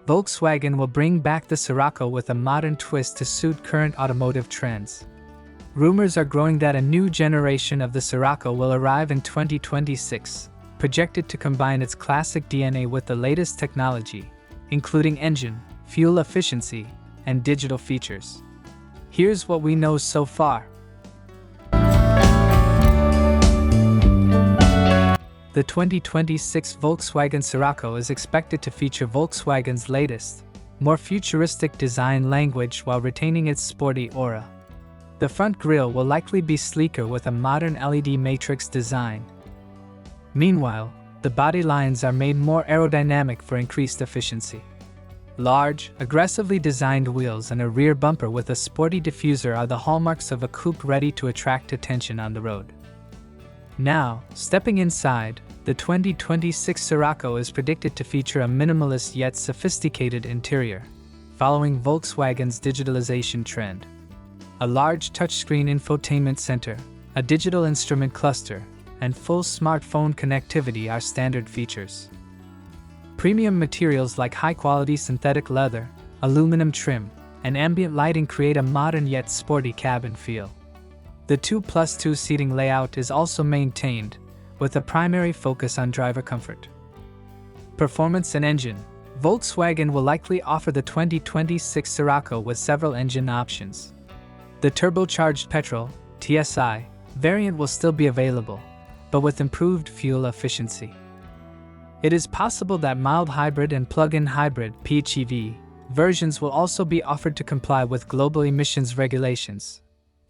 Volkswagen will bring back the Scirocco with a modern twist to suit current automotive trends. Rumors are growing that a new generation of the Scirocco will arrive in 2026, projected to combine its classic DNA with the latest technology, including engine, fuel efficiency, and digital features. Here's what we know so far. The 2026 Volkswagen Scirocco is expected to feature Volkswagen's latest, more futuristic design language while retaining its sporty aura. The front grille will likely be sleeker with a modern LED matrix design. Meanwhile, the body lines are made more aerodynamic for increased efficiency. Large, aggressively designed wheels and a rear bumper with a sporty diffuser are the hallmarks of a coupe ready to attract attention on the road. Now, stepping inside, the 2026 Scirocco is predicted to feature a minimalist yet sophisticated interior, following Volkswagen's digitalization trend. A large touchscreen infotainment center, a digital instrument cluster, and full smartphone connectivity are standard features. Premium materials like high-quality synthetic leather, aluminum trim, and ambient lighting create a modern yet sporty cabin feel. The 2+2 seating layout is also maintained, with a primary focus on driver comfort. Performance and engine. Volkswagen will likely offer the 2026 Scirocco with several engine options. The turbocharged petrol (TSI) variant will still be available, but with improved fuel efficiency. It is possible that mild hybrid and plug-in hybrid (PHEV) versions will also be offered to comply with global emissions regulations.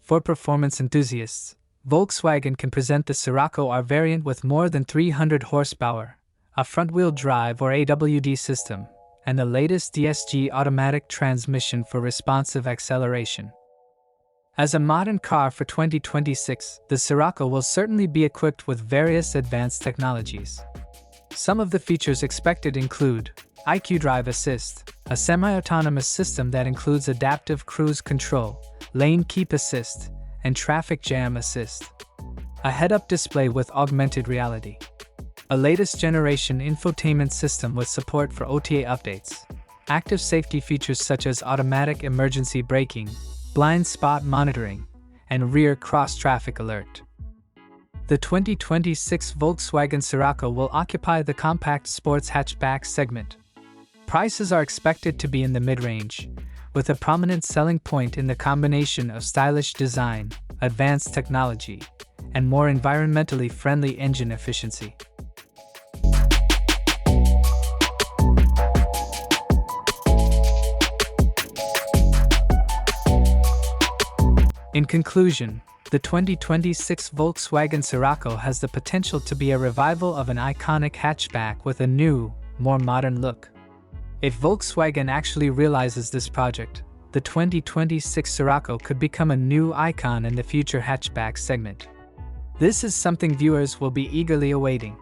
For performance enthusiasts, Volkswagen can present the Scirocco R variant with more than 300 horsepower, a front-wheel drive or AWD system, and the latest DSG automatic transmission for responsive acceleration. As a modern car for 2026, the Scirocco will certainly be equipped with various advanced technologies. Some of the features expected include IQ Drive Assist, a semi-autonomous system that includes adaptive cruise control, lane keep assist, and traffic jam assist. A head-up display with augmented reality. A latest generation infotainment system with support for OTA updates. Active safety features such as automatic emergency braking, blind spot monitoring, and rear cross-traffic alert. The 2026 Volkswagen Scirocco will occupy the compact sports hatchback segment. Prices are expected to be in the mid-range, with a prominent selling point in the combination of stylish design, advanced technology, and more environmentally friendly engine efficiency. In conclusion, the 2026 Volkswagen Scirocco has the potential to be a revival of an iconic hatchback with a new, more modern look. If Volkswagen actually realizes this project, the 2026 Scirocco could become a new icon in the future hatchback segment. This is something viewers will be eagerly awaiting.